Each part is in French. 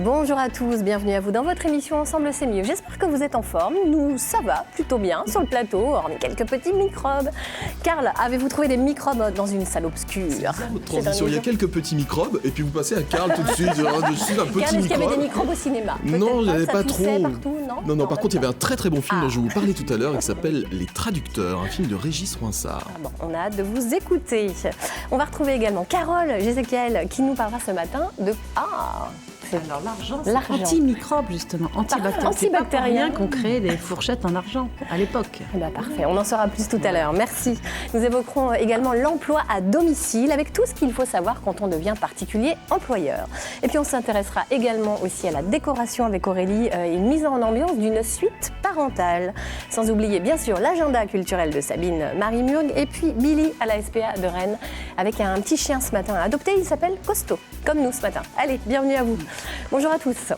Bonjour à tous, bienvenue à vous dans votre émission Ensemble c'est mieux. J'espère que vous êtes en forme. Nous, ça va plutôt bien sur le plateau, hormis quelques petits microbes. Karl, avez-vous trouvé des microbes dans une salle obscure? C'est bizarre votre transition, il y a quelques petits microbes et puis vous passez à Karl tout de suite. Je suis un petit Karl, est-ce qu'il y avait des microbes au cinéma? Non, il n'y avait pas trop. Partout, Non, par contre, il y avait un très très bon film dont je vous parlais tout à l'heure et qui s'appelle Les Traducteurs, un film de Régis Roinsard. Bon, on a hâte de vous écouter. On va retrouver également Carole Jézéchiel qui nous parlera ce matin de... Alors l'argent, c'est antimicrobe justement, antibactérien. C'est pas pour rien qu'on crée des fourchettes en argent à l'époque. Eh bien, parfait, on en saura plus tout à l'heure, merci. Nous évoquerons également l'emploi à domicile avec tout ce qu'il faut savoir quand on devient particulier employeur. Et puis on s'intéressera également aussi à la décoration avec Aurélie et une mise en ambiance d'une suite parentale. Sans oublier bien sûr l'agenda culturel de Sabine Marie-Murg et puis Billy à la SPA de Rennes avec un petit chien ce matin à adopter, il s'appelle Costo, comme nous ce matin. Allez, bienvenue à vous. Bonjour à tous.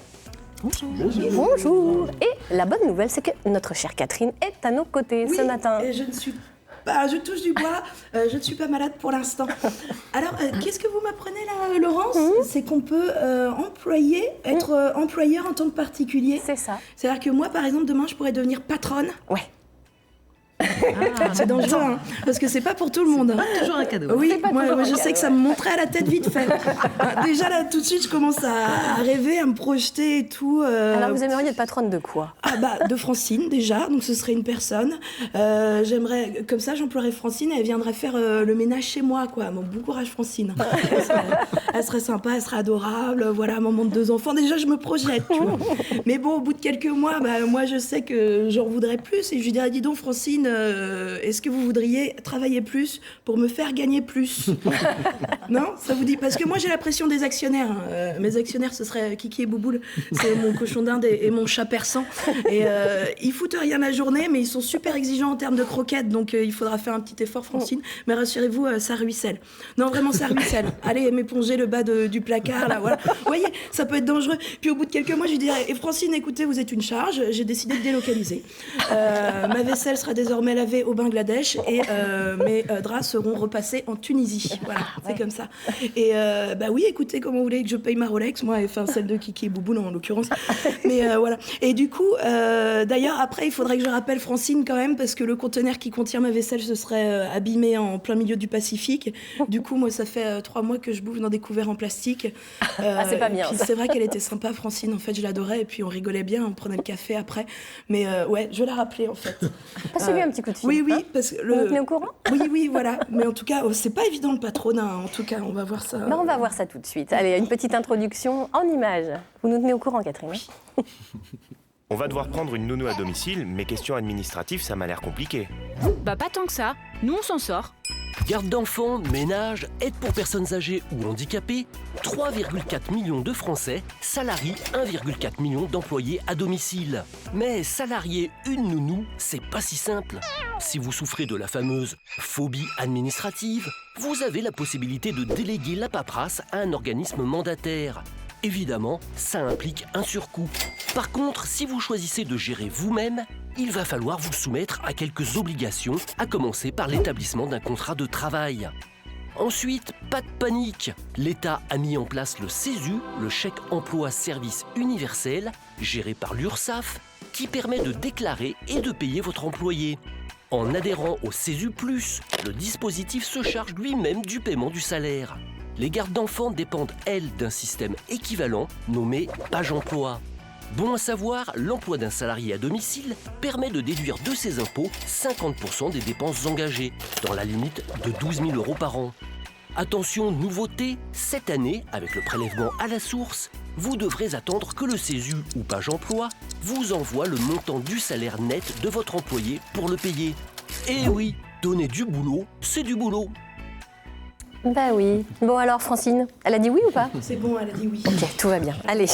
Bonjour. Bonjour. Et la bonne nouvelle, c'est que notre chère Catherine est à nos côtés ce matin. Et je touche du bois, je ne suis pas malade pour l'instant. Alors, qu'est-ce que vous m'apprenez là, Laurence? C'est qu'on peut être employeur en tant que particulier. C'est ça. C'est-à-dire que moi, par exemple, demain, je pourrais devenir patronne. Ouais. C'est dangereux, hein, parce que c'est pas pour tout le monde. C'est pas toujours un cadeau. Oui, moi je sais que ça me monterait à la tête vite fait. Déjà là, tout de suite, je commence à rêver, à me projeter et tout. Alors vous aimeriez être patronne de quoi? De Francine déjà, donc ce serait une personne. J'aimerais, comme ça, j'emploierais Francine et elle viendrait faire le ménage chez moi, quoi. Bon courage Francine. Elle serait sympa, elle serait adorable. Voilà, maman de 2 enfants. Déjà, je me projette, tu vois. Mais bon, au bout de quelques mois, moi je sais que j'en voudrais plus et je lui dirais, dis donc Francine, est-ce que vous voudriez travailler plus pour me faire gagner plus? Non, ça vous dit? Parce que moi j'ai la pression des actionnaires. Mes actionnaires, ce serait Kiki et Bouboule. C'est mon cochon d'Inde et mon chat persan. Et ils foutent rien la journée, mais ils sont super exigeants en termes de croquettes. Donc il faudra faire un petit effort, Francine. Mais rassurez-vous, ça ruisselle. Non, vraiment, ça ruisselle. Allez m'éponger le bas du placard, là, voilà. Vous voyez, ça peut être dangereux. Puis au bout de quelques mois, je lui dirais, et Francine, écoutez, vous êtes une charge. J'ai décidé de délocaliser. Ma vaisselle sera désormais lavée au Bangladesh et mes draps seront repassés en Tunisie. Voilà, c'est comme ça. Et oui, écoutez, comment vous voulez que je paye ma Rolex, moi, enfin celle de Kiki et Bouboule en l'occurrence. Mais voilà. Et du coup, d'ailleurs, après, il faudrait que je rappelle Francine quand même, parce que le conteneur qui contient ma vaisselle se serait abîmé en plein milieu du Pacifique. Du coup, moi, ça fait 3 mois que je bouffe dans des couverts en plastique. C'est pas bien. C'est vrai qu'elle était sympa, Francine. En fait, je l'adorais et puis on rigolait bien, on prenait le café après. Mais ouais, je vais la rappeler en fait. Passez-lui un petit coup de fil. Oui, parce que Vous nous tenez au courant? Oui, voilà. Mais en tout cas, c'est pas évident le patronat. En tout cas, on va voir ça. On va voir ça tout de suite. Allez, une petite introduction en images. Vous nous tenez au courant, Catherine? Oui. On va devoir prendre une nounou à domicile, mais question administrative, ça m'a l'air compliqué. Bah pas tant que ça, nous on s'en sort. Garde d'enfants, ménage, aide pour personnes âgées ou handicapées, 3,4 millions de Français salarient 1,4 million d'employés à domicile. Mais salarier une nounou, c'est pas si simple. Si vous souffrez de la fameuse phobie administrative, vous avez la possibilité de déléguer la paperasse à un organisme mandataire. Évidemment, ça implique un surcoût. Par contre, si vous choisissez de gérer vous-même, il va falloir vous soumettre à quelques obligations, à commencer par l'établissement d'un contrat de travail. Ensuite, pas de panique. L'État a mis en place le CESU, le chèque emploi service universel, géré par l'URSSAF, qui permet de déclarer et de payer votre employé. En adhérant au CESU+, le dispositif se charge lui-même du paiement du salaire. Les gardes d'enfants dépendent, elles, d'un système équivalent nommé Page Emploi. Bon à savoir, l'emploi d'un salarié à domicile permet de déduire de ses impôts 50% des dépenses engagées, dans la limite de 12 000 € par an. Attention, nouveauté, cette année, avec le prélèvement à la source, vous devrez attendre que le CESU ou Page Emploi vous envoie le montant du salaire net de votre employé pour le payer. Et oui, donner du boulot, c'est du boulot. Bah oui. Bon alors Francine, elle a dit oui ou pas? C'est bon, elle a dit oui. Ok, tout va bien. Allez.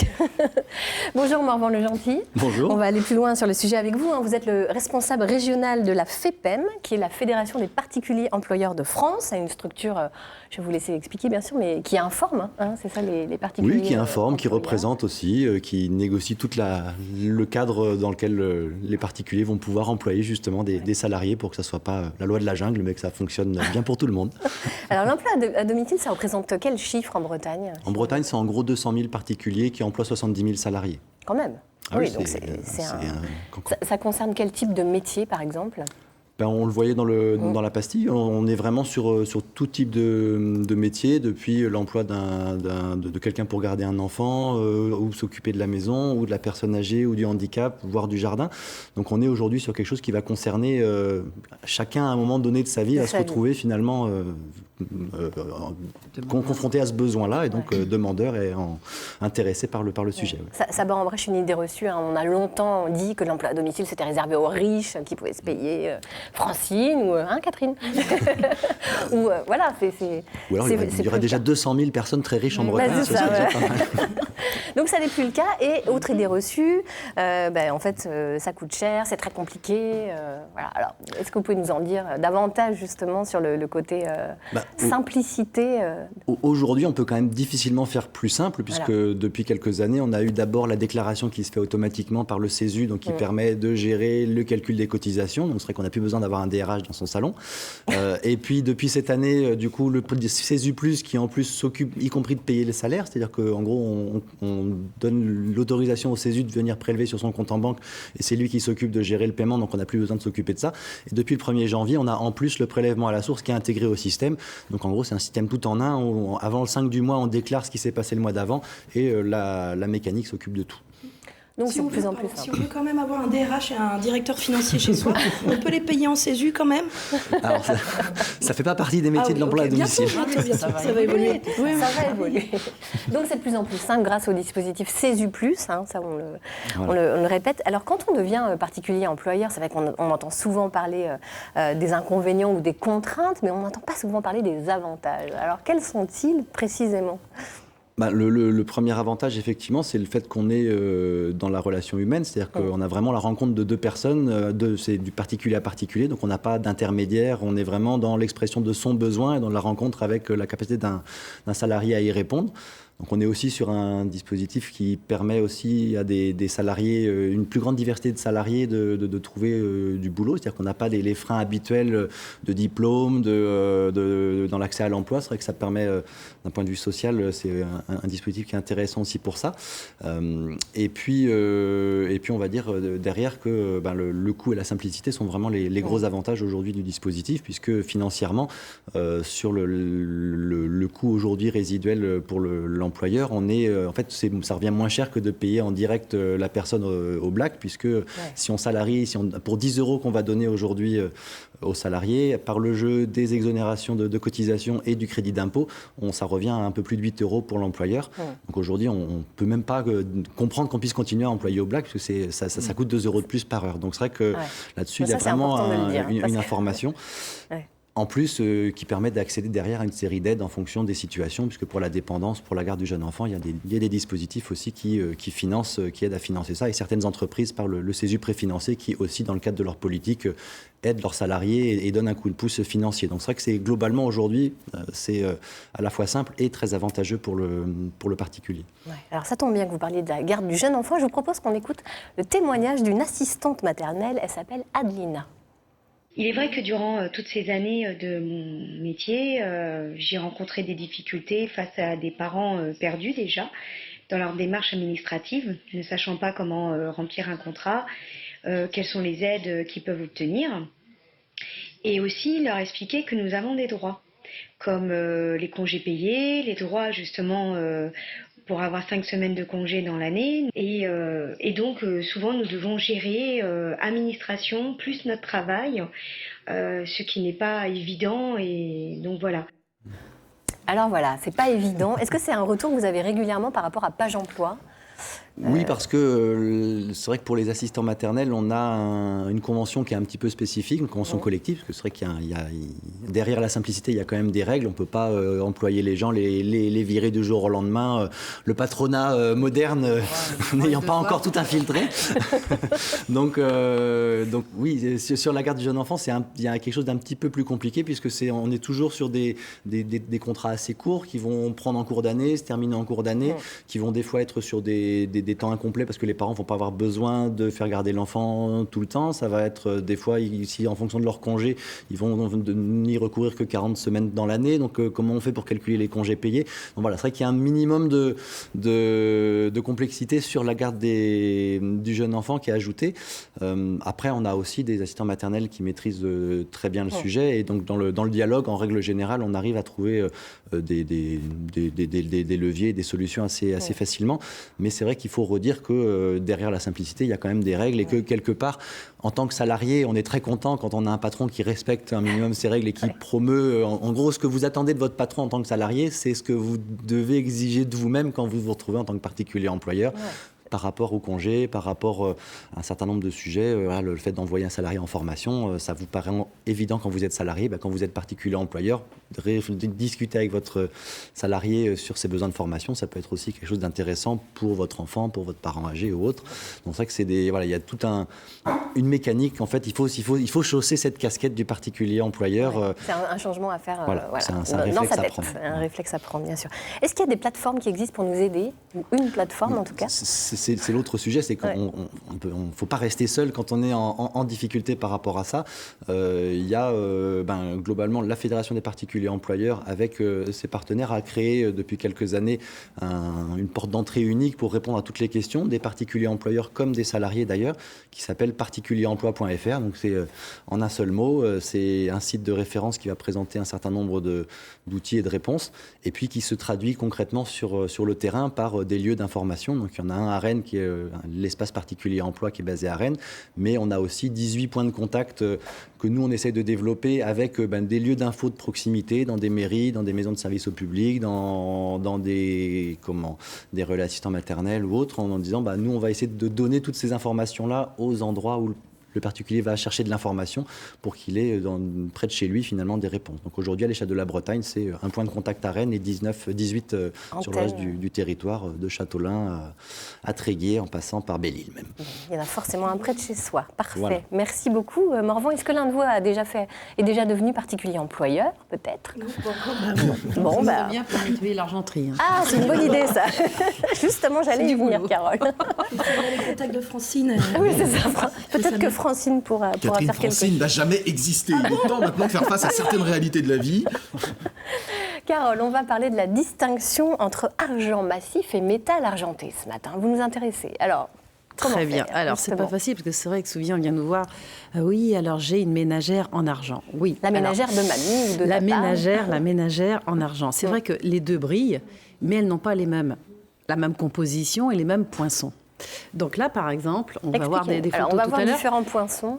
Bonjour Morvan Le Gentil. Bonjour. On va aller plus loin sur le sujet avec vous. Vous êtes le responsable régional de la FEPEM, qui est la Fédération des particuliers employeurs de France. C'est une structure, je vais vous laisser expliquer bien sûr, mais qui informe, c'est ça les particuliers. Oui, qui informe, qui représente aussi, qui négocie tout le cadre dans lequel les particuliers vont pouvoir employer justement des salariés pour que ça ne soit pas la loi de la jungle, mais que ça fonctionne bien pour tout le monde. Alors l'emploi à à domicile, ça représente quel chiffre en Bretagne? En Bretagne, c'est en gros 200 000 particuliers qui emploient 70 000 salariés. Quand même. Ah oui, donc ça concerne quel type de métier, par exemple? On le voyait dans la pastille, on est vraiment sur tout type de métier, depuis l'emploi de quelqu'un pour garder un enfant, ou s'occuper de la maison, ou de la personne âgée, ou du handicap, voire du jardin. Donc on est aujourd'hui sur quelque chose qui va concerner chacun à un moment donné de sa vie, à se retrouver finalement confronté à ce besoin-là, et donc demandeur et intéressé par le sujet. Ouais. Ça bat en brèche une idée reçue. Hein. On a longtemps dit que l'emploi à domicile, c'était réservé aux riches qui pouvaient se payer Francine ou Catherine. Ou voilà, Ou alors il y aurait déjà 200 000 personnes très riches en Bretagne. Ça, donc ça n'est plus le cas. Et autre idée reçue, en fait, ça coûte cher, c'est très compliqué. Voilà. Alors, est-ce que vous pouvez nous en dire davantage justement sur le côté simplicité? Aujourd'hui, on peut quand même difficilement faire plus simple, puisque depuis quelques années, on a eu d'abord la déclaration qui se fait automatiquement par le CESU, donc qui permet de gérer le calcul des cotisations. Donc, c'est vrai qu'on n'a plus besoin d'avoir un DRH dans son salon. Et puis, depuis cette année, du coup, le CESU+, qui en plus s'occupe, y compris de payer les salaires, c'est-à-dire qu'en gros, on donne l'autorisation au CESU de venir prélever sur son compte en banque, et c'est lui qui s'occupe de gérer le paiement, donc on n'a plus besoin de s'occuper de ça. Et depuis le 1er janvier, on a en plus le prélèvement à la source qui est intégré au système. Donc en gros, c'est un système tout en un. Avant le 5 du mois, on déclare ce qui s'est passé le mois d'avant, et la mécanique s'occupe de tout. Donc si c'est de plus en plus simple. Si on veut quand même avoir un DRH et un directeur financier chez soi, on peut les payer en CESU quand même? Alors, ça ne fait pas partie des métiers de l'emploi à domicile. Bientôt, ça va évoluer. Ça va évoluer. Donc c'est de plus en plus simple grâce au dispositif CESU+, ça on le répète. Alors quand on devient particulier employeur, c'est vrai qu'on entend souvent parler des inconvénients ou des contraintes, mais on n'entend pas souvent parler des avantages. Alors quels sont-ils précisément? Le premier avantage, effectivement, c'est le fait qu'on est dans la relation humaine, c'est-à-dire qu'on a vraiment la rencontre de deux personnes, c'est du particulier à particulier, donc on n'a pas d'intermédiaire, on est vraiment dans l'expression de son besoin et dans la rencontre avec la capacité d'un salarié à y répondre. Donc on est aussi sur un dispositif qui permet aussi à des salariés, une plus grande diversité de salariés de trouver du boulot. C'est-à-dire qu'on n'a pas les freins habituels de diplôme, dans l'accès à l'emploi. C'est vrai que ça permet, d'un point de vue social, c'est un dispositif qui est intéressant aussi pour ça. Et puis on va dire derrière que le coût et la simplicité sont vraiment les gros avantages aujourd'hui du dispositif, puisque financièrement, sur le coût aujourd'hui résiduel pour l'employeur, on est, en fait, ça revient moins cher que de payer en direct la personne au black, puisque si on salarie, pour 10 € qu'on va donner aujourd'hui aux salariés, par le jeu des exonérations de cotisations et du crédit d'impôt, ça revient à un peu plus de 8 € pour l'employeur. Donc aujourd'hui, on ne peut même pas comprendre qu'on puisse continuer à employer au black, parce que ça coûte 2 € de plus par heure. Donc c'est vrai que là-dessus, il y a vraiment une information. En plus, qui permet d'accéder derrière à une série d'aides en fonction des situations, puisque pour la dépendance, pour la garde du jeune enfant, il y a des dispositifs aussi qui aident à financer ça, et certaines entreprises par le CESU préfinancé qui aussi, dans le cadre de leur politique, aident leurs salariés et donnent un coup de pouce financier. Donc c'est vrai que c'est globalement aujourd'hui, c'est à la fois simple et très avantageux pour le particulier. Ouais. Alors ça tombe bien que vous parliez de la garde du jeune enfant. Je vous propose qu'on écoute le témoignage d'une assistante maternelle. Elle s'appelle Adelina. Il est vrai que durant toutes ces années de mon métier, j'ai rencontré des difficultés face à des parents perdus déjà dans leur démarche administrative, ne sachant pas comment remplir un contrat, quelles sont les aides qu'ils peuvent obtenir, et aussi leur expliquer que nous avons des droits, comme les congés payés, les droits justement pour avoir 5 semaines de congé dans l'année. Et donc, souvent, nous devons gérer administration plus notre travail, ce qui n'est pas évident. Et donc, voilà. Alors voilà, c'est pas évident. Est-ce que c'est un retour que vous avez régulièrement par rapport à Page Emploi ? Oui, parce que c'est vrai que pour les assistants maternels, on a une convention qui est un petit peu spécifique, une convention collective, parce que c'est vrai qu'il y a derrière la simplicité, il y a quand même des règles. On ne peut pas employer les gens, les virer du jour au lendemain. Le patronat moderne n'ayant pas encore tout infiltré. donc oui, sur la garde du jeune enfant, il y a quelque chose d'un petit peu plus compliqué, puisque on est toujours sur des contrats assez courts qui vont prendre en cours d'année, se terminer en cours d'année, qui vont des fois être sur des des temps incomplets parce que les parents vont pas avoir besoin de faire garder l'enfant tout le temps. Ça va être des fois, si en fonction de leur congé, ils vont n'y recourir que 40 semaines dans l'année. Donc comment on fait pour calculer les congés payés? Donc voilà, c'est vrai qu'il y a un minimum de complexité sur la garde du jeune enfant qui est ajouté. Après, on a aussi des assistants maternels qui maîtrisent très bien le sujet, et donc dans le dialogue, en règle générale, on arrive à trouver des leviers, des solutions assez facilement. Mais c'est vrai qu'il faut redire que derrière la simplicité, il y a quand même des règles, et que quelque part, en tant que salarié, on est très content quand on a un patron qui respecte un minimum ces règles et qui promeut, en gros, ce que vous attendez de votre patron en tant que salarié, c'est ce que vous devez exiger de vous-même quand vous vous retrouvez en tant que particulier employeur. Par rapport au congé, par rapport à un certain nombre de sujets. Le fait d'envoyer un salarié en formation, ça vous paraît évident quand vous êtes salarié. Quand vous êtes particulier employeur, discuter avec votre salarié sur ses besoins de formation, ça peut être aussi quelque chose d'intéressant pour votre enfant, pour votre parent âgé ou autre. Donc c'est vrai que il y a toute une mécanique. En fait, il faut chausser cette casquette du particulier employeur. C'est un changement à faire c'est un réflexe à prendre. Un réflexe à prendre, bien sûr. Est-ce qu'il y a des plateformes qui existent pour nous aider? Ou une plateforme, en tout cas? C'est l'autre sujet, c'est qu'il ne faut pas rester seul quand on est en difficulté par rapport à ça. Il y a globalement la Fédération des particuliers employeurs avec ses partenaires a créé depuis quelques années une porte d'entrée unique pour répondre à toutes les questions des particuliers employeurs comme des salariés d'ailleurs, qui s'appelle particulieремploi.fr. Donc c'est en un seul mot, c'est un site de référence qui va présenter un certain nombre d'outils et de réponses, et puis qui se traduit concrètement sur le terrain par des lieux d'information. Donc il y en a un à Rennes qui est l'espace particulier emploi qui est basé à Rennes, mais on a aussi 18 points de contact que nous on essaye de développer avec des lieux d'info de proximité, dans des mairies, dans des maisons de services au public, dans des relais assistants maternels ou autres, en disant nous on va essayer de donner toutes ces informations-là aux endroits où le particulier va chercher de l'information pour qu'il ait près de chez lui finalement des réponses. Donc aujourd'hui à l'échelle de la Bretagne, c'est un point de contact à Rennes et 18 sur le reste du territoire, de Châteaulin à Tréguier en passant par Belle-Île même. Il y en a forcément un près de chez soi. Parfait. Voilà. Merci beaucoup. Morvan, est-ce que l'un de vous est déjà devenu particulier employeur, peut-être? Non. Bon, bien pour nettoyer l'argenterie. Ah, c'est une bonne idée ça. Justement, j'allais y venir, Carole. Les contacts de Francine. Oui, c'est ça. Peut-être que Francine pourra faire quelque chose. Francine n'a jamais existé. Il est temps maintenant de faire face à certaines réalités de la vie. Carole, on va parler de la distinction entre argent massif et métal argenté ce matin. Vous nous intéressez. Alors, très bien. Alors, c'est pas facile parce que c'est vrai que souvent, on vient nous voir. Oui, alors j'ai une ménagère en argent. Oui. La ménagère de mamie ou de papa. La ménagère en argent. C'est vrai que les deux brillent, mais elles n'ont pas la même composition et les mêmes poinçons. Donc là, par exemple, on va voir des photos tout à l'heure. On va voir différents poinçons.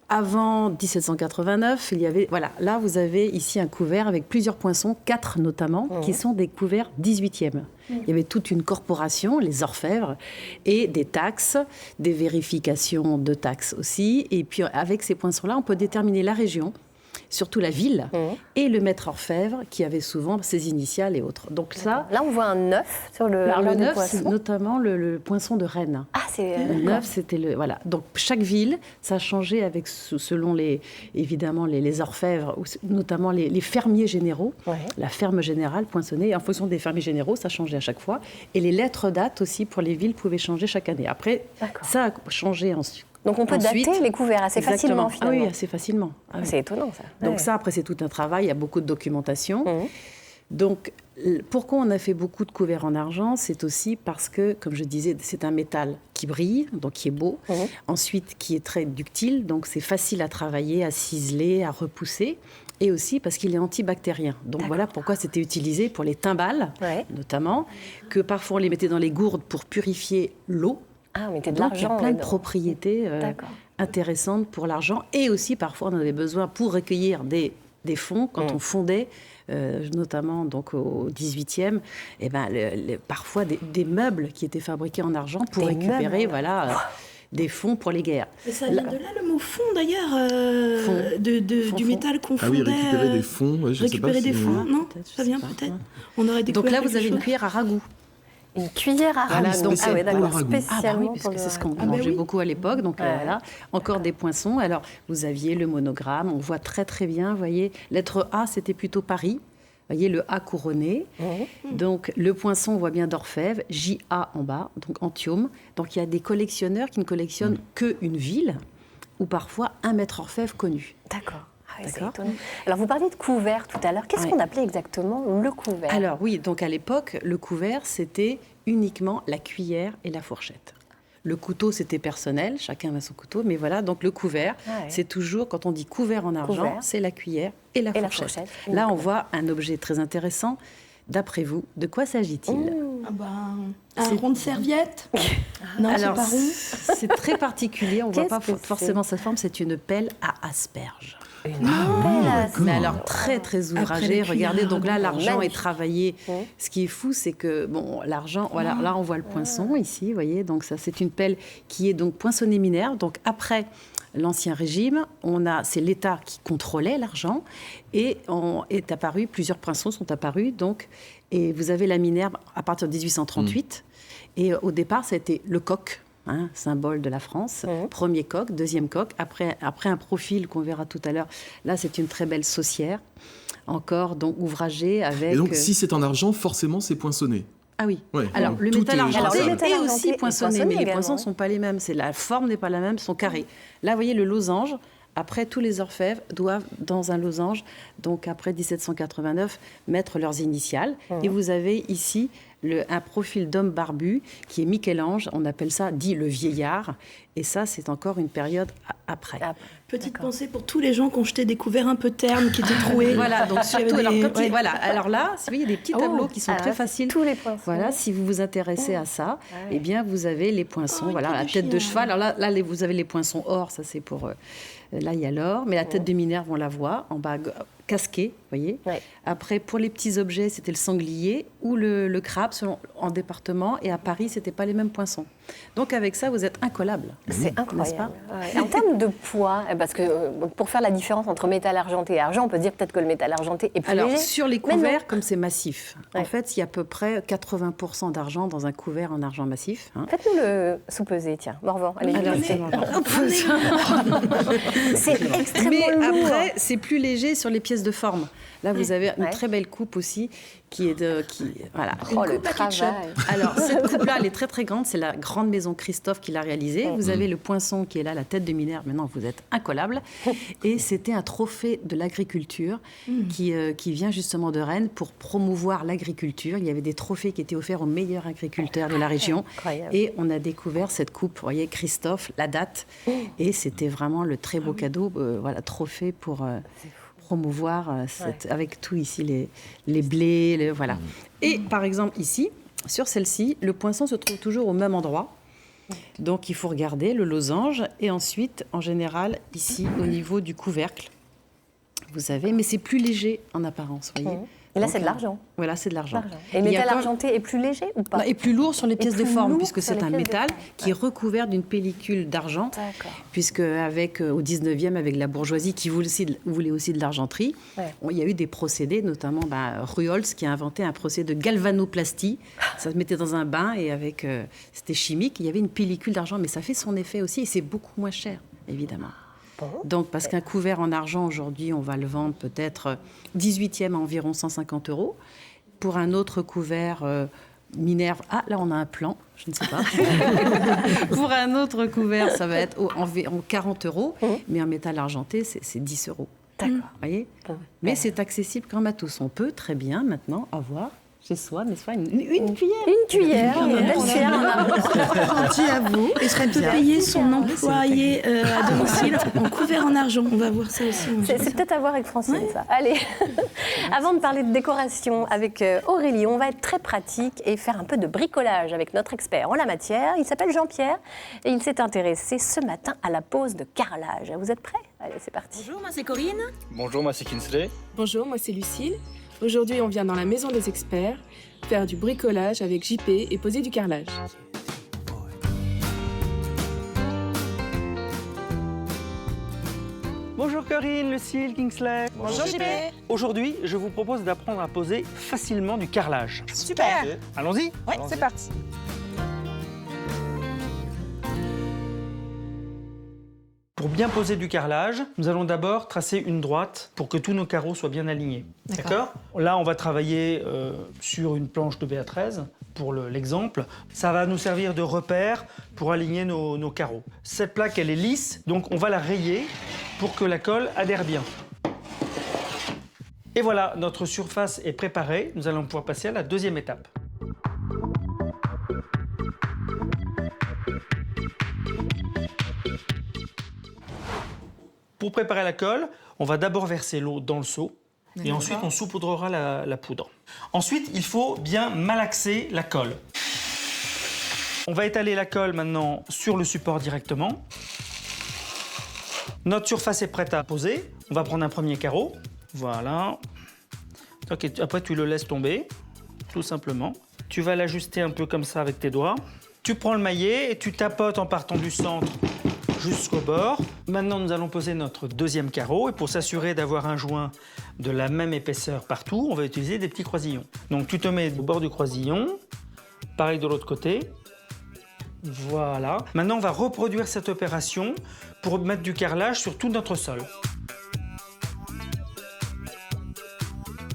Avant 1789, il y avait... Voilà, là, vous avez ici un couvert avec plusieurs poinçons, 4 notamment, qui sont des couverts 18e. Il y avait toute une corporation, les orfèvres, et des taxes, des vérifications de taxes aussi. Et puis, avec ces poinçons-là, on peut déterminer la région, surtout la ville, et le maître orfèvre qui avait souvent ses initiales et autres. Donc ça, là, on voit un 9 sur le le 9, c'est notamment le poinçon de Rennes. Ah, c'est le 9, c'était le voilà. Donc chaque ville, ça changeait avec selon évidemment les orfèvres, notamment les fermiers généraux. La ferme générale poinçonnée, en fonction des fermiers généraux, ça changeait à chaque fois. Et les lettres dates aussi pour les villes pouvaient changer chaque année. Après, ça a changé ensuite. Donc on peut dater les couverts assez facilement, finalement. Ah oui, assez facilement. Ah oui. C'est étonnant, ça. Donc ça, après, c'est tout un travail. Il y a beaucoup de documentation. Donc, pourquoi on a fait beaucoup de couverts en argent? C'est aussi parce que, comme je disais, c'est un métal qui brille, donc qui est beau. Ensuite, qui est très ductile, donc c'est facile à travailler, à ciseler, à repousser. Et aussi parce qu'il est antibactérien. Donc voilà pourquoi c'était utilisé pour les timbales, notamment, que parfois on les mettait dans les gourdes pour purifier l'eau. Ah, on mettait de l'argent. l'argent. Il y a plein de propriétés intéressantes pour l'argent. Et aussi, parfois, on avait besoin pour recueillir des fonds, quand on fondait, notamment donc, au 18e, et parfois des meubles qui étaient fabriqués en argent pour récupérer des fonds pour les guerres. Et ça vient de là le mot fond, d'ailleurs, du métal qu'on fondait. Ah oui, récupérer des fonds. Récupérer des fonds, non? Ça vient peut-être. On aurait donc là, vous avez une cuillère à ragoût. Une cuillère à ragoût. Ah oui, d'accord, spécialement parce que c'est ce qu'on mangeait beaucoup à l'époque. Donc voilà, encore des poinçons. Alors, vous aviez le monogramme, on voit très très bien, vous voyez, lettre A, c'était plutôt Paris. voyez le A couronné. Donc le poinçon, on voit bien d'orfèvre, J-A en bas, donc Antium. Donc il y a des collectionneurs qui ne collectionnent qu'une ville ou parfois un maître orfèvre connu. D'accord. Ah oui, c'est D'accord. étonnant. Alors, vous parliez de couvert tout à l'heure. Qu'est-ce qu'on appelait exactement le couvert? Alors oui, donc à l'époque, le couvert, c'était uniquement la cuillère et la fourchette. Le couteau, c'était personnel, chacun a son couteau, mais voilà, donc le couvert, c'est toujours, quand on dit couvert en argent, c'est la cuillère et la fourchette. Là, on voit un objet très intéressant. D'après vous, de quoi s'agit-il? Un rond de serviette? Non, alors, c'est pas rond. c'est très particulier, on ne voit pas forcément sa forme, c'est une pelle à asperges. Mais alors très très ouvragée. Regardez, donc là l'argent est travaillé. Ce qui est fou, c'est que bon, l'argent, voilà, là on voit le poinçon ici, vous voyez. Donc ça, c'est une pelle qui est donc poinçonnée mineure. Donc après l'Ancien Régime, c'est l'État qui contrôlait l'argent et plusieurs poinçons sont apparus. Donc et vous avez la minerve à partir de 1838. Et au départ, ça a été le coq. Symbole de la France, premier coq, deuxième coq, après un profil qu'on verra tout à l'heure. Là, c'est une très belle saucière, encore donc ouvragée avec... Et donc, si c'est en argent, forcément, c'est poinçonné. Ah oui. Ouais, alors, le métal argenté est aussi argenté poinçonné, mais les poinçons ne également. sont pas les mêmes. La forme n'est pas la même, ils sont carrés. Là, vous voyez, le losange, après, tous les orfèvres doivent, dans un losange, donc après 1789, mettre leurs initiales. Et vous avez ici un profil d'homme barbu qui est Michel-Ange, on appelle ça, dit le vieillard. Et ça, c'est encore une période après. Petite pensée pour tous les gens qui ont jeté des couverts un peu ternes, qui étaient troués. Voilà, donc surtout, alors là, vous voyez, il y a des petits tableaux qui sont très faciles. Tous les poinçons. Voilà, si vous vous intéressez à ça, eh bien, vous avez les poinçons, voilà, la tête de cheval. Alors là, vous avez les poinçons or, ça c'est pour... là, il y a l'or, mais la tête de Minerve, on la voit, en bas, casquée, vous voyez. Après, pour les petits objets, c'était le sanglier ou le crabe, en département, et à Paris, c'était pas les mêmes poinçons. Donc, avec ça, vous êtes incollable. C'est incroyable. N'est-ce pas? En termes de poids, parce que pour faire la différence entre métal argenté et argent, on peut dire peut-être que le métal argenté est plus léger. Alors, sur les couverts, comme c'est massif, en fait, il y a à peu près 80% d'argent dans un couvert en argent massif. Faites-nous le sous-peser, tiens. Morvan, allez. C'est extrêmement Mais lourd. après, c'est plus léger sur les pièces de forme. Là, vous avez une très belle coupe aussi qui est voilà. Oh, le travail. Alors, cette coupe-là, elle est très, très grande. C'est la grande maison Christophe qui l'a réalisée. Vous avez le poinçon qui est là, la tête de Minerve. Maintenant, vous êtes incollable. Et c'était un trophée de l'agriculture qui vient justement de Rennes pour promouvoir l'agriculture. Il y avait des trophées qui étaient offerts aux meilleurs agriculteurs de la région. Incroyable. Et on a découvert cette coupe, vous voyez, Christophe, la date. Et c'était vraiment le très beau cadeau, trophée pour... promouvoir avec tout ici, les blés, voilà. Et par exemple ici, sur celle-ci, le poinçon se trouve toujours au même endroit. Donc il faut regarder le losange et ensuite, en général, ici, au niveau du couvercle, vous savez, mais c'est plus léger en apparence, vous voyez. Et là, c'est de l'argent. Voilà, c'est de l'argent. Et le métal argenté est plus léger ou pas? Et plus lourd sur les pièces de forme, puisque c'est un métal qui est recouvert d'une pellicule d'argent. Puisque au 19e, avec la bourgeoisie qui voulait aussi de l'argenterie, il y a eu des procédés, notamment Ruholz qui a inventé un procédé de galvanoplastie. Ça se mettait dans un bain et c'était chimique. Il y avait une pellicule d'argent, mais ça fait son effet aussi et c'est beaucoup moins cher, évidemment. Donc, parce qu'un couvert en argent, aujourd'hui, on va le vendre peut-être 18e à environ 150 €. Pour un autre couvert Minerve, là, on a un plan, je ne sais pas. Pour un autre couvert, ça va être environ 40 €, mais en métal argenté, c'est 10 €. D'accord. Voyez. Mais c'est accessible quand même à tous. On peut très bien maintenant avoir chez soi, n'est-ce pas, une cuillère. Une cuillère, une belle cuillère en argent. Gentil à vous. Et serait peut payer son employé à domicile en couvert en argent. On va voir ça aussi. C'est peut-être à voir avec Francine, ça. Allez, avant de parler de décoration avec Aurélie, on va être très pratique et faire un peu de bricolage avec notre expert en la matière. Il s'appelle Jean-Pierre et il s'est intéressé ce matin à la pose de carrelage. Vous êtes prêts? Allez, c'est parti. Bonjour, moi c'est Corinne. Bonjour, moi c'est Kinsley. Bonjour, moi c'est Lucille. Aujourd'hui, on vient dans la maison des experts faire du bricolage avec JP et poser du carrelage. Bonjour Corinne, Lucille, Kingsley. Bonjour JP. Aujourd'hui, je vous propose d'apprendre à poser facilement du carrelage. Super. Allons-y. Oui, c'est parti. Pour Pour bien poser du carrelage, nous allons d'abord tracer une droite pour que tous nos carreaux soient bien alignés. D'accord ? Là, on va travailler sur une planche de BA13 pour l'exemple. Ça va nous servir de repère pour aligner nos carreaux. Cette plaque, elle est lisse, donc on va la rayer pour que la colle adhère bien. Et voilà, notre surface est préparée. Nous allons pouvoir passer à la deuxième étape. Pour préparer la colle, on va d'abord verser l'eau dans le seau et ensuite on saupoudrera la poudre. Ensuite, il faut bien malaxer la colle. On va étaler la colle maintenant sur le support directement. Notre surface est prête à poser. On va prendre un premier carreau. Voilà. Après, tu le laisses tomber, tout simplement. Tu vas l'ajuster un peu comme ça avec tes doigts. Tu prends le maillet et tu tapotes en partant du centre jusqu'au bord. Maintenant, nous allons poser notre deuxième carreau. Et pour s'assurer d'avoir un joint de la même épaisseur partout, on va utiliser des petits croisillons. Donc, tu te mets au bord du croisillon. Pareil de l'autre côté. Voilà. Maintenant, on va reproduire cette opération pour mettre du carrelage sur tout notre sol.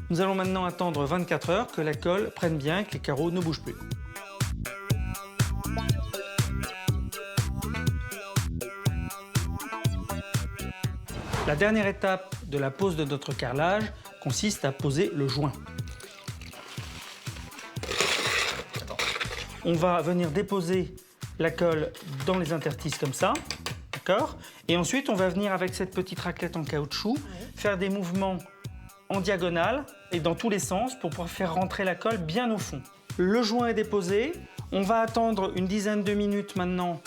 Nous allons maintenant attendre 24 heures que la colle prenne bien, que les carreaux ne bougent plus. La dernière étape de la pose de notre carrelage consiste à poser le joint. On va venir déposer la colle dans les interstices comme ça, d'accord ? Et ensuite, on va venir avec cette petite raclette en caoutchouc faire des mouvements en diagonale et dans tous les sens pour pouvoir faire rentrer la colle bien au fond. Le joint est déposé. On va attendre une dizaine de minutes maintenant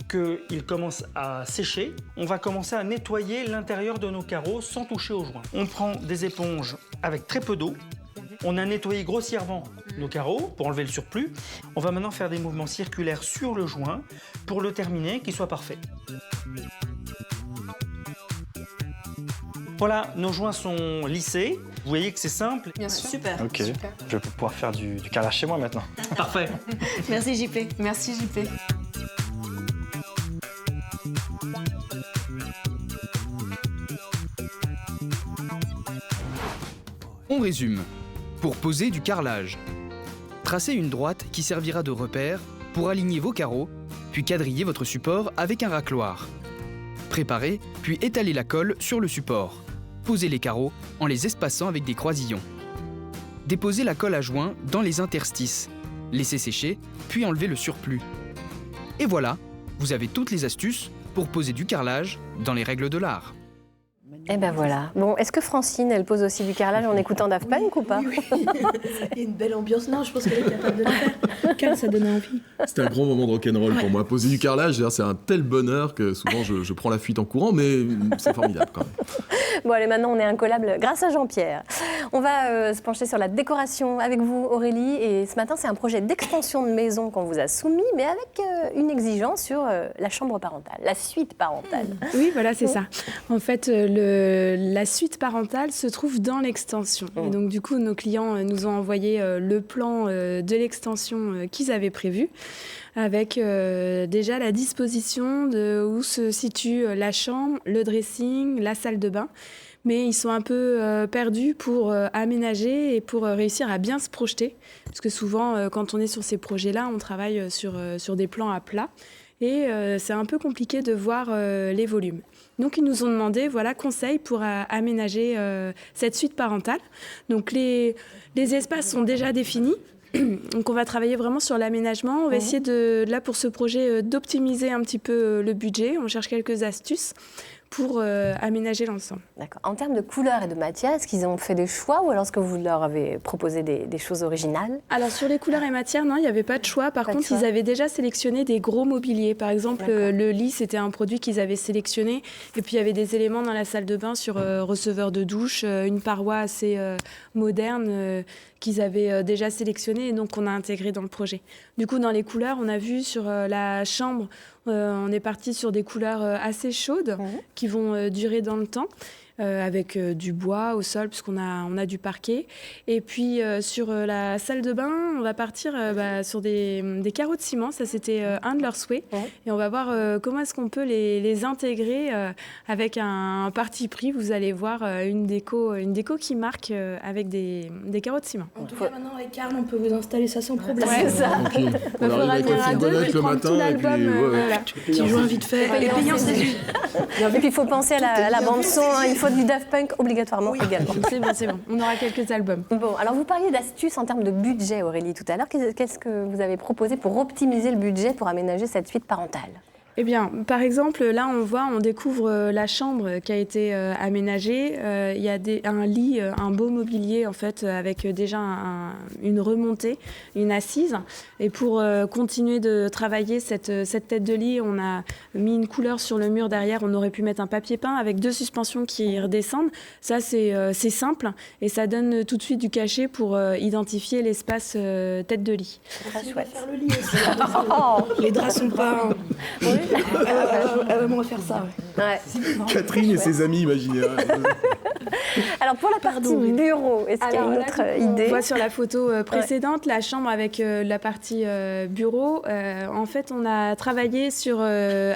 qu'il commence à sécher. On va commencer à nettoyer l'intérieur de nos carreaux sans toucher au joint. On prend des éponges avec très peu d'eau. On a nettoyé grossièrement nos carreaux pour enlever le surplus. On va maintenant faire des mouvements circulaires sur le joint pour le terminer, qu'il soit parfait. Voilà, nos joints sont lissés. Vous voyez que c'est simple. Bien sûr. Super. Ok, Super. Je vais pouvoir faire du carrelage chez moi maintenant. Parfait. Merci JP. Merci JP. On résume. Pour poser du carrelage, tracez une droite qui servira de repère pour aligner vos carreaux, puis quadriller votre support avec un racloir. Préparez, puis étalez la colle sur le support. Posez les carreaux en les espaçant avec des croisillons. Déposez la colle à joint dans les interstices. Laissez sécher, puis enlevez le surplus. Et voilà, vous avez toutes les astuces pour poser du carrelage dans les règles de l'art. Et ben voilà. Bon, est-ce que Francine, elle pose aussi du carrelage en écoutant Daft Punk ou pas? Oui. Il y a une belle ambiance. Non, je pense qu'elle est capable de le faire. Car ça donnait envie. C'était un grand moment de rock'n'roll pour moi. Poser du carrelage, c'est un tel bonheur que souvent je prends la fuite en courant, mais c'est formidable quand même. Bon, allez, maintenant on est incollable grâce à Jean-Pierre. On va se pencher sur la décoration avec vous, Aurélie. Et ce matin, c'est un projet d'extension de maison qu'on vous a soumis, mais avec une exigence sur la chambre parentale, la suite parentale. Oui, voilà, c'est ça. En fait, la suite parentale se trouve dans l'extension. Et donc, du coup, nos clients nous ont envoyé le plan de l'extension qu'ils avaient prévu, avec déjà la disposition de où se situe la chambre, le dressing, la salle de bain. Mais ils sont un peu perdus pour aménager et pour réussir à bien se projeter. Parce que souvent, quand on est sur ces projets-là, on travaille sur des plans à plat. Et c'est un peu compliqué de voir les volumes. Donc, ils nous ont demandé conseil pour aménager cette suite parentale. Donc, les espaces sont déjà définis. Donc, on va travailler vraiment sur l'aménagement. On va essayer, là, pour ce projet, d'optimiser un petit peu le budget. On cherche quelques astuces pour aménager l'ensemble. D'accord. En termes de couleurs et de matières, est-ce qu'ils ont fait des choix ou alors est-ce que vous leur avez proposé des choses originales? Alors sur les couleurs et matières, non, il n'y avait pas de choix. Par contre, ils avaient déjà sélectionné des gros mobiliers. Par exemple, le lit, c'était un produit qu'ils avaient sélectionné. Et puis il y avait des éléments dans la salle de bain sur receveur de douche, une paroi assez moderne qu'ils avaient déjà sélectionné et donc on a intégré dans le projet. Du coup, dans les couleurs, on a vu sur la chambre, on est parti sur des couleurs assez chaudes qui vont durer dans le temps. avec du bois au sol, puisqu'on a du parquet. Et puis sur la salle de bain, on va partir sur des carreaux de ciment. Ça, c'était un de leurs souhaits. Et on va voir comment est-ce qu'on peut les intégrer avec un parti pris. Vous allez voir une déco qui marque avec des carreaux de ciment. En tout cas, maintenant, avec Karl, on peut vous installer ça sans problème. C'est ça. Tranquille. On arrive avec la fourgonnette le matin et puis... Petit joint vite fait. Et payant, c'est juste. Et puis il faut penser à la bande-son, il faut du Daft Punk obligatoirement également. C'est bon, on aura quelques albums. Bon, alors vous parliez d'astuces en termes de budget, Aurélie, tout à l'heure. Qu'est-ce que vous avez proposé pour optimiser le budget pour aménager cette suite parentale ? Eh bien, par exemple, là, on découvre la chambre qui a été aménagée. Il y a un lit, un beau mobilier, en fait, avec déjà une remontée, une assise. Et pour continuer de travailler cette tête de lit, on a mis une couleur sur le mur derrière. On aurait pu mettre un papier peint avec 2 suspensions qui redescendent. Ça, c'est simple et ça donne tout de suite du cachet pour identifier l'espace tête de lit. C'est très chouette. Faire le lit aussi. Les draps sont pas... on va faire ça. Ouais. Catherine et ses amis imaginaires. Alors pour la partie bureau, est-ce qu'il y a une autre idée ? On voit sur la photo précédente la chambre avec la partie bureau. En fait, on a travaillé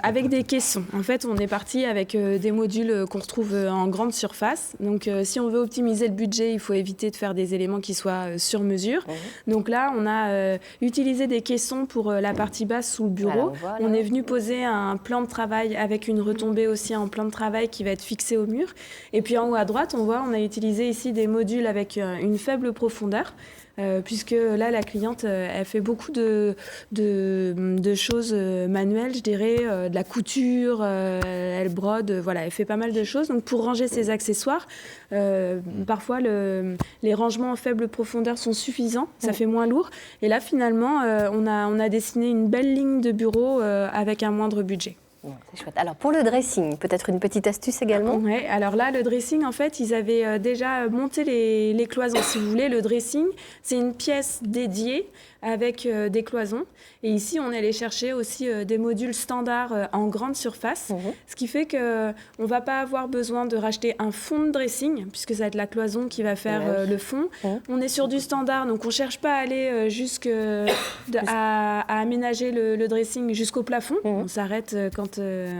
avec des caissons. En fait, on est parti avec des modules qu'on retrouve en grande surface. Donc, si on veut optimiser le budget, il faut éviter de faire des éléments qui soient sur mesure. Donc là, on a utilisé des caissons pour la partie basse sous le bureau. Alors, voilà. On est venu poser un plan de travail avec une retombée aussi en plan de travail qui va être fixé au mur. Et puis en haut à droite, on a utilisé ici des modules avec une faible profondeur. Puisque là, la cliente, elle fait beaucoup de choses manuelles, je dirais, de la couture, elle brode, voilà, elle fait pas mal de choses. Donc, pour ranger ses accessoires, parfois, les rangements en faible profondeur sont suffisants, ça fait moins lourd. Et là, finalement, on a dessiné une belle ligne de bureau avec un moindre budget. C'est chouette. Alors pour le dressing, peut-être une petite astuce également ? Oui, alors là, le dressing, en fait, ils avaient déjà monté les cloisons. Si vous voulez, le dressing, c'est une pièce dédiée avec des cloisons. Et ici, on est allé chercher aussi des modules standards en grande surface, ce qui fait qu'on ne va pas avoir besoin de racheter un fond de dressing, puisque ça va être la cloison qui va faire le fond. On est sur du standard, donc on ne cherche pas à aller à aménager le dressing jusqu'au plafond. On s'arrête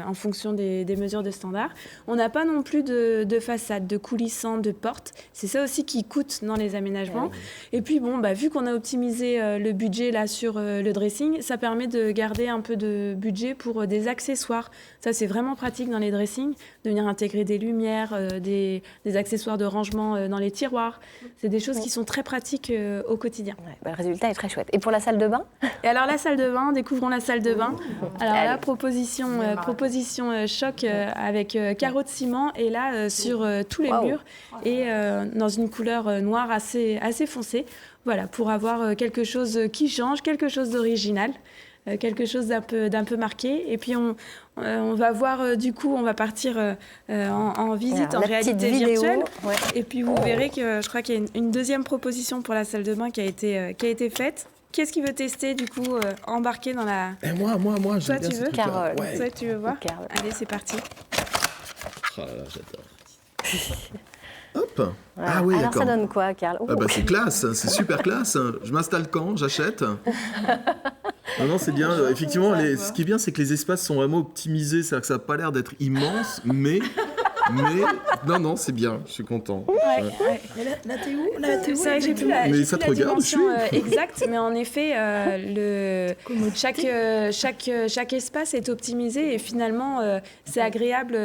en fonction des mesures de standard. On n'a pas non plus de façade, de coulissant, de porte. C'est ça aussi qui coûte dans les aménagements. Et puis, vu qu'on a optimisé le budget là sur le dressing, ça permet de garder un peu de budget pour des accessoires. Ça, c'est vraiment pratique dans les dressings, de venir intégrer des lumières, des accessoires de rangement dans les tiroirs. C'est des choses qui sont très pratiques au quotidien. Le résultat est très chouette. Et pour la salle de bain ? Et alors, la salle de bain, découvrons la salle de bain. Alors là, proposition choc avec carreaux de ciment et là, sur tous les murs et dans une couleur noire assez foncée. Voilà, pour avoir quelque chose qui change, quelque chose d'original, quelque chose d'un peu marqué. Et puis, on va voir, du coup, on va partir en visite en réalité virtuelle. Et puis, vous verrez que je crois qu'il y a une deuxième proposition pour la salle de bain qui a été faite. Qu'est-ce qui veut tester, du coup, embarquer dans la... Moi, toi, tu veux Carole. Toi, tu veux voir Allez, c'est parti. Oh là là, j'adore. Hop. Voilà. Ah oui, alors d'accord. Ça donne quoi, Karl ? C'est classe, c'est super classe. Je m'installe quand ? J'achète ? Non, c'est bien. Effectivement, ce qui est bien, c'est que les espaces sont vraiment optimisés. C'est-à-dire que ça n'a pas l'air d'être immense, mais non, c'est bien. Je suis content. Là, t'es où C'est vrai que j'ai plus la dimension exacte, mais en effet, chaque espace est optimisé et finalement, c'est agréable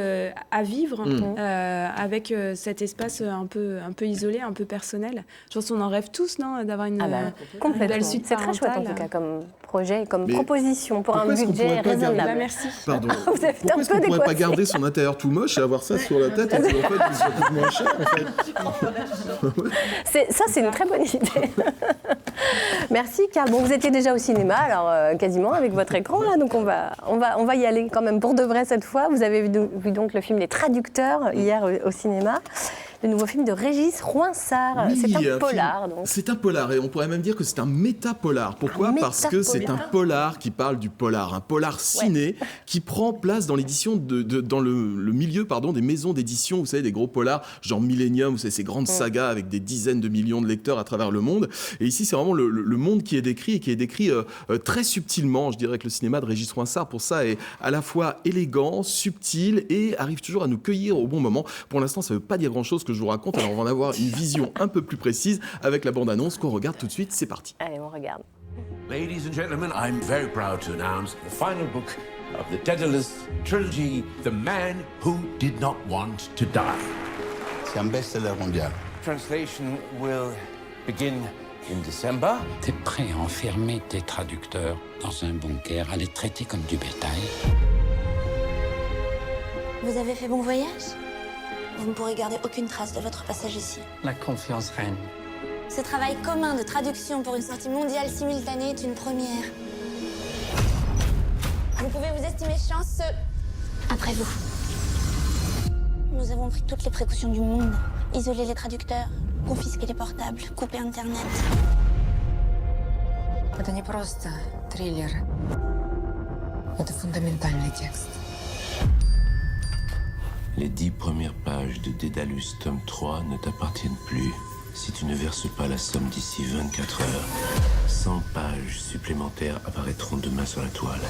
à vivre avec cet espace un peu isolé, un peu personnel. Je pense qu'on en rêve tous, non, d'avoir une belle suite C'est très chouette en tout cas comme projet, comme proposition pour un budget raisonnable. Merci. Pardon. Vous avez fait un Pourquoi est-ce qu'on ne pourrait pas garder son intérieur tout moche et avoir ça sur la tête et puis en fait, ça coûte moins cher en fait. Ça, c'est une très bonne idée. Merci, Karl. Bon, vous étiez déjà au cinéma, alors quasiment avec votre écran là, donc on va y aller quand même pour de vrai cette fois. Vous avez vu donc le film Les Traducteurs hier au cinéma. le nouveau film de Régis Rouinsart. Oui, c'est un polar, donc. C'est un polar, et on pourrait même dire que c'est un métapolar. Pourquoi ? Parce que c'est un polar qui parle du polar, un polar ciné qui prend place dans l'édition dans le milieu des maisons d'édition, vous savez, des gros polars, genre Millennium, vous savez, ces grandes sagas avec des dizaines de millions de lecteurs à travers le monde. Et ici, c'est vraiment le monde qui est décrit, et qui est décrit très subtilement. Je dirais que le cinéma de Régis Rouinsart, pour ça, est à la fois élégant, subtil, et arrive toujours à nous cueillir au bon moment. Pour l'instant, ça ne veut pas dire grand-chose que je vous raconte, alors on va en avoir une vision un peu plus précise avec la bande-annonce qu'on regarde tout de suite. C'est parti. Allez, on regarde. Ladies and gentlemen, I'm very proud to announce the final book of the Daedalus trilogy, The Man Who Did Not Want to Die. C'est un best-seller mondial. Translation will begin in December. T'es prêt à enfermer tes traducteurs dans un bunker, à les traiter comme du bétail? Vous avez fait bon voyage? Vous ne pourrez garder aucune trace de votre passage ici. La confiance règne. Ce travail commun de traduction pour une sortie mondiale simultanée est une première. Vous pouvez vous estimer chanceux. Après vous. Nous avons pris toutes les précautions du monde. Isoler les traducteurs, confisquer les portables, couper Internet. Это не просто триллер. Это фундаментальный текст. Les 10 premières pages de Dédalus tome 3 ne t'appartiennent plus. Si tu ne verses pas la somme d'ici 24 heures, 100 pages supplémentaires apparaîtront demain sur la toile.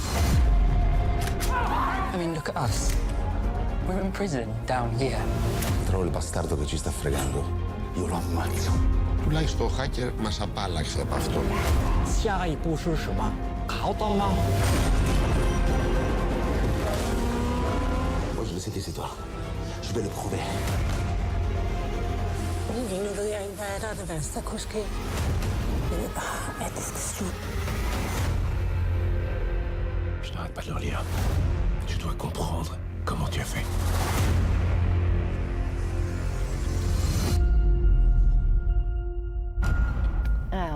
I mean, look at us. We're in prison down here. Trovo il bastardo che ci sta fregando. Io lo ammazzo. Τουλάχιστον ο hacker μας απάλλαξε από αυτό. 下一步是什么？考到吗？ Moi, je le sais, tes histoires. Je vais le prouver. Je n'arrête pas de le lire. Tu dois comprendre comment tu as fait.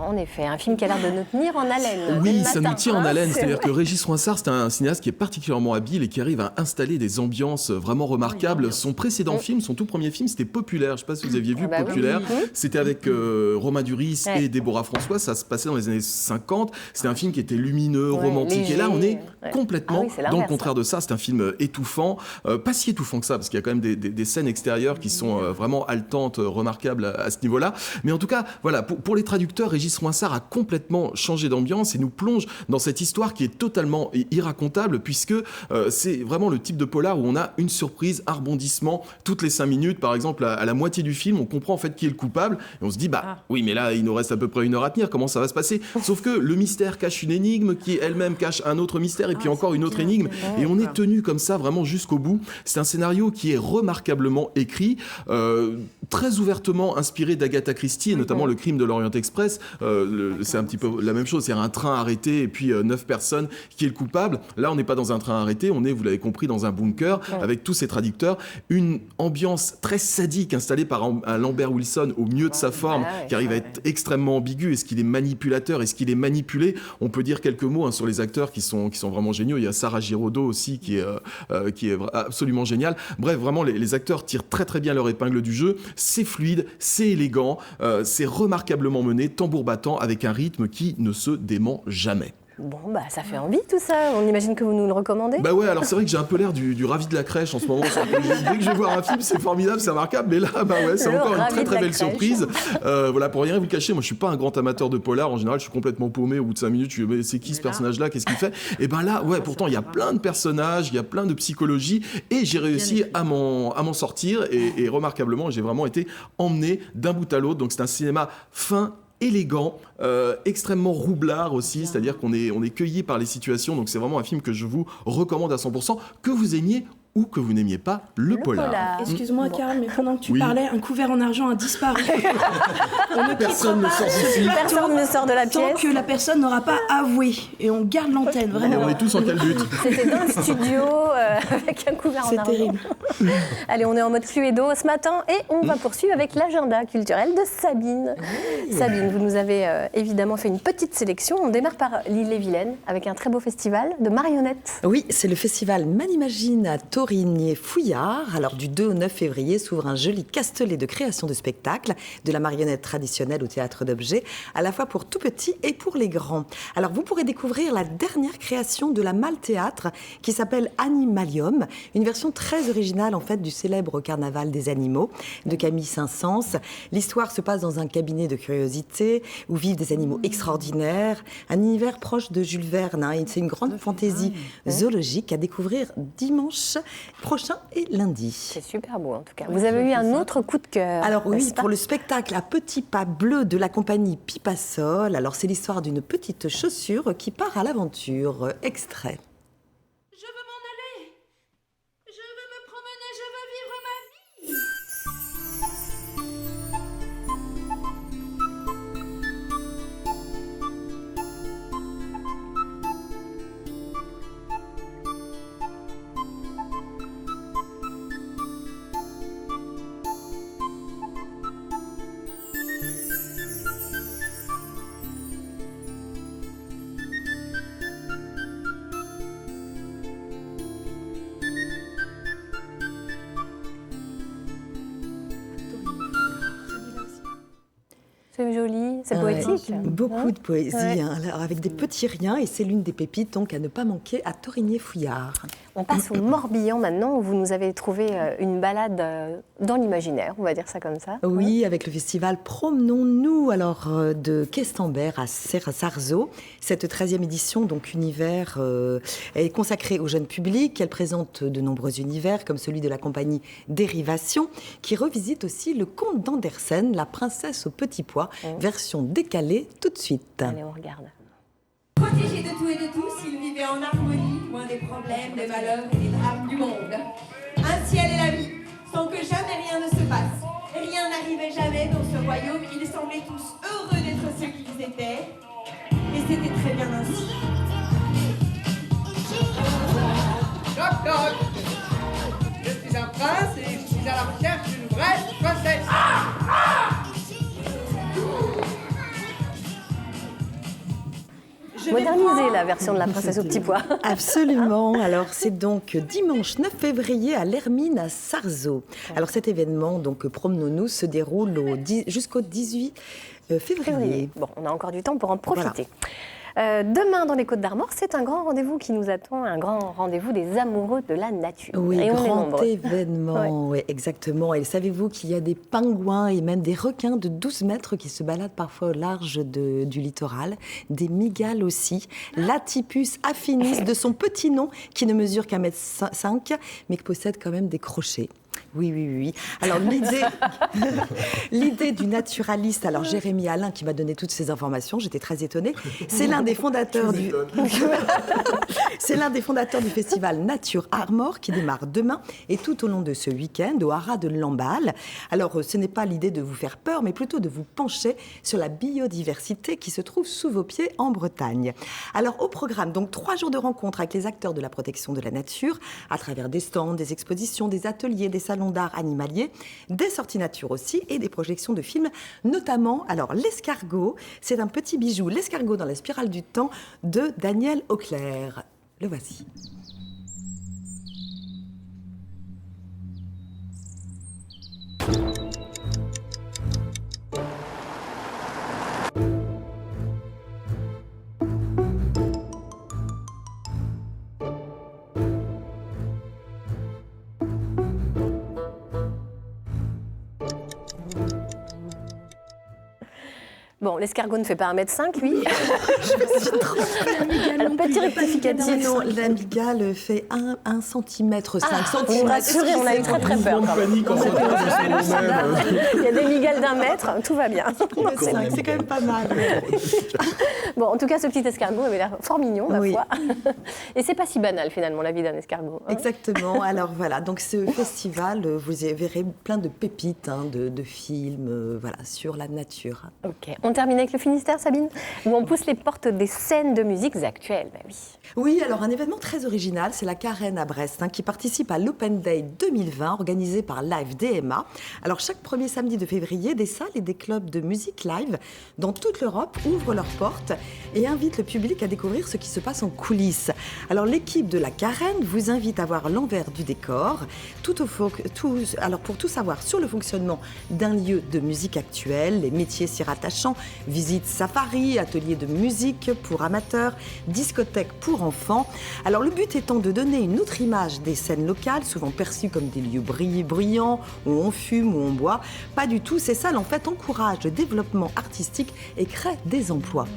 En effet, un film qui a l'air de nous tenir en haleine. Oui, ça nous tient en haleine. C'est-à-dire que Régis Rouinsart, c'est un cinéaste qui est particulièrement habile et qui arrive à installer des ambiances vraiment remarquables. Son précédent film, son tout premier film, c'était Populaire. Je ne sais pas si vous aviez vu Populaire. Oui. C'était avec Romain Duris et Déborah François. Ça se passait dans les années 50. C'était un film qui était lumineux, romantique. Léger. Et là, on est complètement dans le contraire de ça. C'est un film étouffant. Pas si étouffant que ça, parce qu'il y a quand même des scènes extérieures qui sont vraiment haletantes, remarquables à ce niveau-là. Mais en tout cas, voilà, pour les traducteurs, Régis Rouinsart a complètement changé d'ambiance et nous plonge dans cette histoire qui est totalement irracontable, puisque c'est vraiment le type de polar où on a une surprise, un rebondissement toutes les 5 minutes. Par exemple, à la moitié du film, on comprend en fait qui est le coupable et on se dit oui, mais là il nous reste à peu près 1 heure à tenir, comment ça va se passer? Sauf que le mystère cache une énigme qui elle-même cache un autre mystère et puis encore une autre énigme, et on est tenu comme ça vraiment jusqu'au bout. C'est un scénario qui est remarquablement écrit, très ouvertement inspiré d'Agatha Christie et notamment Le Crime de l'Orient Express. C'est un petit peu la même chose, c'est un train arrêté et puis 9 personnes qui est le coupable. Là, on n'est pas dans un train arrêté, on est, vous l'avez compris, dans un bunker avec tous ces traducteurs. Une ambiance très sadique installée par Lambert Wilson au mieux de sa forme, qui arrive à être extrêmement ambigu. Est-ce qu'il est manipulateur? Est-ce qu'il est manipulé? On peut dire quelques mots sur les acteurs qui sont vraiment géniaux. Il y a Sarah Giraudot aussi qui est absolument géniale. Bref, vraiment, les acteurs tirent très très bien leur épingle du jeu. C'est fluide, c'est élégant, c'est remarquablement mené, tambour battant, avec un rythme qui ne se dément jamais. Bon, bah ça fait envie tout ça. On imagine que vous nous le recommandez. Bah ouais, alors c'est vrai que j'ai un peu l'air du ravi de la crèche en ce moment. Dès que je vais voir un film, c'est formidable, c'est remarquable. Mais là, bah ouais, c'est encore une très très belle surprise. Voilà, pour rien vous cacher, moi je suis pas un grand amateur de polar. En général, je suis complètement paumé. Au bout de 5 minutes, je me dis, mais c'est qui ce personnage-là? Qu'est-ce qu'il fait? Et ben là, ouais, pourtant il y a plein de personnages, il y a plein de psychologie, et j'ai réussi à m'en sortir. Et remarquablement, j'ai vraiment été emmené d'un bout à l'autre. Donc c'est un cinéma fin, élégant, extrêmement roublard aussi, c'est-à-dire qu'on est cueilli par les situations, donc c'est vraiment un film que je vous recommande à 100%, que vous aimiez ou que vous n'aimiez pas le polar. Excuse-moi, Karl, mais pendant que tu parlais, un couvert en argent a disparu. Personne ne sort du film. Personne ne sort de la pièce. Tant que la personne n'aura pas avoué. Et on garde l'antenne, vraiment. On est tous en quel but? C'était dans le studio, avec un couvert en argent. C'est terrible. Allez, on est en mode Cluedo ce matin et on va poursuivre avec l'agenda culturel de Sabine. Sabine, vous nous avez évidemment fait une petite sélection. On démarre par l'Île-et-Vilaine avec un très beau festival de marionnettes. Oui, c'est le festival Manimagine à Torigné-Fouillard. Alors du 2 au 9 février s'ouvre un joli castelet de création de spectacles, de la marionnette traditionnelle au théâtre d'objets, à la fois pour tout petits et pour les grands. Alors vous pourrez découvrir la dernière création de la Malle Théâtre qui s'appelle Animalium, une version très originale en fait du célèbre Carnaval des animaux de Camille Saint-Saëns. L'histoire se passe dans un cabinet de curiosité où vivent des animaux extraordinaires, un univers proche de Jules Verne. C'est une grande fantaisie zoologique à découvrir dimanche prochain et lundi. C'est super beau en tout cas. Vous avez eu un autre coup de cœur. Alors oui, pour le spectacle à petits pas bleus de la compagnie Pipasol. Alors c'est l'histoire d'une petite chaussure qui part à l'aventure. Extrait. C'est joli, c'est poétique. Beaucoup de poésie, alors avec des petits riens, et c'est l'une des pépites donc à ne pas manquer à Torigné-Fouillard. On passe au Morbihan maintenant, où vous nous avez trouvé une balade dans l'imaginaire, on va dire ça comme ça. Oui, avec le festival Promenons-nous, alors de Questembert à Sarzeau. Cette 13e édition, donc univers, est consacrée au jeune public. Elle présente de nombreux univers, comme celui de la compagnie Dérivation, qui revisite aussi le conte d'Andersen, La princesse au petit pois, version décalée tout de suite. Allez, on regarde. Protégé de tout et de tous, il vivait en harmonie, loin des problèmes, des malheurs et des drames du monde. Un ciel et la vie, sans que jamais rien ne se passe. Rien n'arrivait jamais dans ce royaume, ils semblaient tous heureux d'être ceux qu'ils étaient. Et c'était très bien ainsi. Toc toc. Je suis un prince et je suis à la recherche d'une vraie princesse. Moderniser la version de La princesse au petit pois. Absolument. Alors c'est donc dimanche 9 février à l'Hermine à Sarzeau. Alors cet événement, donc Promenons-nous, se déroule jusqu'au 18 février. Bon, on a encore du temps pour en profiter. Demain, dans les Côtes-d'Armor, c'est un grand rendez-vous qui nous attend, un grand rendez-vous des amoureux de la nature. Oui, et grand événement, oui, exactement. Et savez-vous qu'il y a des pingouins et même des requins de 12 mètres qui se baladent parfois au large du littoral, des mygales aussi, l'Atypus affinis de son petit nom, qui ne mesure qu'1,5 m, mais qui possède quand même des crochets. Oui. Alors l'idée du naturaliste, alors Jérémy Alain qui m'a donné toutes ces informations, j'étais très étonnée. C'est l'un des fondateurs du festival Nature Armor qui démarre demain et tout au long de ce week-end au haras de Lamballe. Alors ce n'est pas l'idée de vous faire peur, mais plutôt de vous pencher sur la biodiversité qui se trouve sous vos pieds en Bretagne. Alors au programme, donc 3 jours de rencontres avec les acteurs de la protection de la nature à travers des stands, des expositions, des ateliers, des salons d'art animalier, des sorties nature aussi et des projections de films, notamment, alors l'escargot, c'est un petit bijou, l'escargot dans la spirale du temps de Daniel Auclair. Le voici. Bon, l'escargot ne fait pas 1,5 m, lui. Je me suis trompée. Alors, petit rectificatif. Non, la mygale fait 1 cm, 5 cm. Vous me rassurez, on a eu très peur. Il y a des mygales d'1 mètre, tout va bien. C'est quand même pas mal. Bon, en tout cas, ce petit escargot avait l'air fort mignon, ma foi. Et c'est pas si banal, finalement, la vie d'un escargot. Exactement. Alors voilà, donc ce festival, vous verrez plein de pépites, de films, voilà, sur la nature. Ok. On termine avec le Finistère, Sabine, où on pousse les portes des scènes de musiques actuelles. Ben oui. Oui, alors un événement très original, c'est la Carène à Brest, qui participe à l'Open Day 2020, organisé par Live DMA. Alors chaque premier samedi de février, des salles et des clubs de musique live dans toute l'Europe ouvrent leurs portes et invitent le public à découvrir ce qui se passe en coulisses. Alors l'équipe de la Carène vous invite à voir l'envers du décor, alors pour tout savoir sur le fonctionnement d'un lieu de musique actuelle, les métiers s'y rattachant, visite safari, ateliers de musique pour amateurs, discothèques pour enfants. Alors le but étant de donner une autre image des scènes locales, souvent perçues comme des lieux bruyants, où on fume, où on boit. Pas du tout, ces salles en fait encouragent le développement artistique et créent des emplois.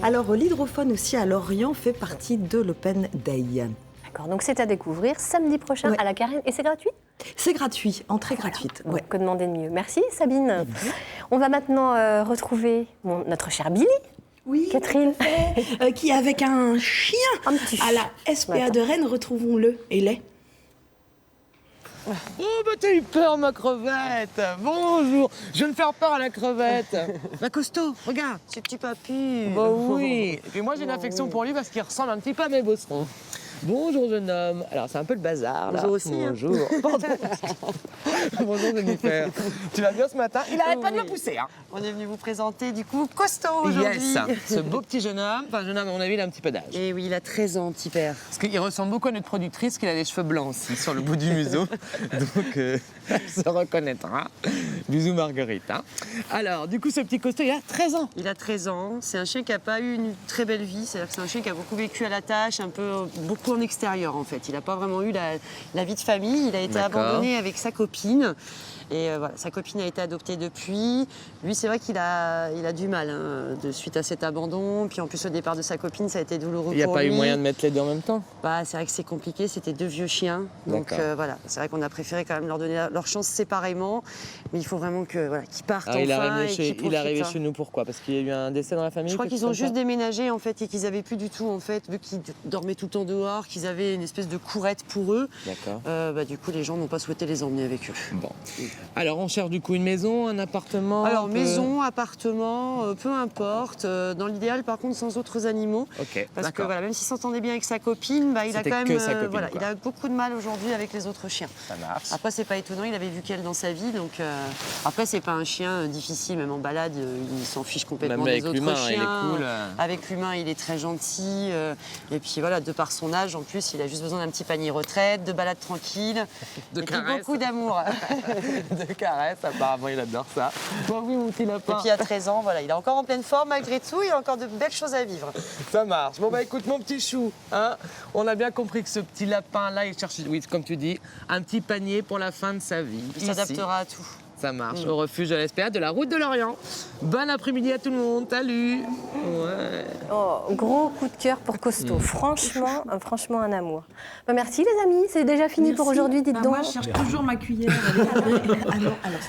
Alors l'hydrophone aussi à Lorient fait partie de l'Open Day. D'accord, donc c'est à découvrir samedi prochain à la Carène et c'est gratuit ? C'est gratuit, entrée gratuite. Ouais. Que demander de mieux. Merci Sabine. On va maintenant retrouver notre cher Billy. Oui, Catherine. Qui avec un chien à la SPA de Rennes, retrouvons-le, et l'est. Oh, bah t'as eu peur, ma crevette. Bonjour. Je viens de faire peur à la crevette. Ma costaud, regarde, ce petit papy. Bah oui. Et puis moi, j'ai une affection pour lui parce qu'il ressemble un petit peu à mes bosserons. Bonjour, jeune homme. Alors, c'est un peu le bazar, là. Bonjour aussi. Bonjour. Pardon. Bonjour, Jennifer. Tu vas bien ce matin? Il arrête pas de me pousser, hein. On est venu vous présenter, du coup, Costaud aujourd'hui. Yes. Ce beau petit jeune homme. Enfin, jeune homme, à mon avis, il a un petit peu d'âge. Et oui, il a 13 ans, petit père. Parce qu'il ressemble beaucoup à notre productrice, qui a les cheveux blancs aussi, sur le bout du museau. Donc, elle se reconnaîtra. Bisous, Marguerite. Hein. Alors, du coup, ce petit Costaud, il a 13 ans. Il a 13 ans. C'est un chien qui n'a pas eu une très belle vie. C'est-à-dire que c'est un chien qui a beaucoup vécu à la tâche, beaucoup en extérieur, en fait. Il n'a pas vraiment eu la vie de famille. Il a été abandonné avec sa copine. Et voilà, sa copine a été adoptée depuis. Lui, c'est vrai qu'il a du mal suite à cet abandon. Puis en plus, au départ de sa copine, ça a été douloureux pour lui. Il n'y a pas eu moyen de mettre les deux en même temps? Bah, c'est vrai que c'est compliqué, c'était 2 vieux chiens. Donc voilà, c'est vrai qu'on a préféré quand même leur donner leur chance séparément. Mais il faut vraiment qu'ils partent enfin. Il est arrivé hein. chez nous pourquoi? Parce qu'il y a eu un décès dans la famille? Je crois qu'ils ont juste déménagé en fait et qu'ils n'avaient plus du tout, en fait, vu qu'ils dormaient tout le temps dehors, qu'ils avaient une espèce de courette pour eux. D'accord. Du coup, les gens n'ont pas souhaité les emmener avec eux. Bon. Alors, on cherche du coup une maison, un appartement? Alors, maison, appartement, peu importe. Dans l'idéal, par contre, sans autres animaux. Ok, parce que voilà, même s'il s'entendait bien avec sa copine, il a quand même il a beaucoup de mal aujourd'hui avec les autres chiens. Ça marche. Après, c'est pas étonnant, il avait vu qu'elle dans sa vie. Donc, après, c'est pas un chien difficile, même en balade, il s'en fiche complètement des autres chiens. Il est cool. Avec l'humain, il est très gentil. Et puis voilà, de par son âge, en plus, il a juste besoin d'un petit panier retraite, de balade tranquille, de caresses. Beaucoup d'amour. De caresses, apparemment, il adore ça. Bon, oui, mon petit lapin. Et puis à 13 ans, voilà, il est encore en pleine forme malgré tout, il a encore de belles choses à vivre. Ça marche. Bon, bah écoute, mon petit chou, hein, on a bien compris que ce petit lapin-là, il cherche, oui, comme tu dis, un petit panier pour la fin de sa vie. Il s'adaptera à tout. Ça marche, au refuge de la SPA de la route de Lorient. Bon après-midi à tout le monde, salut. Ouais. Oh, gros coup de cœur pour Costaud. Franchement un amour. Bah, merci les amis, c'est déjà fini pour aujourd'hui, dites donc. Moi, je cherche toujours ma cuillère.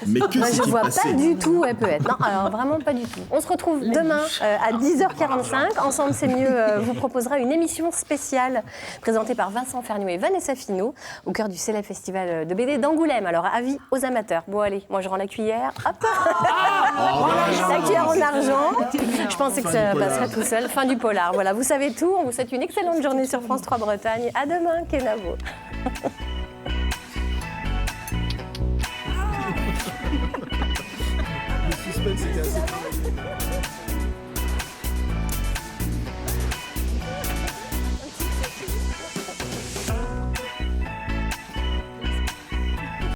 Mais que je vois pas du tout où elle peut être. Non, alors vraiment pas du tout. On se retrouve demain à 10h45. Ensemble, c'est mieux vous proposera une émission spéciale présentée par Vincent Ferniaud et Vanessa Finot au cœur du célèbre festival de BD d'Angoulême. Alors, avis aux amateurs. Bon, allez, moi je rends la cuillère. Hop. La cuillère en argent. Je pensais que ça passerait tout seul. Fin du polar. Voilà, vous savez tout. On vous souhaite une excellente journée sur France 3 Bretagne. À demain, Kenavo. Le suspense était assez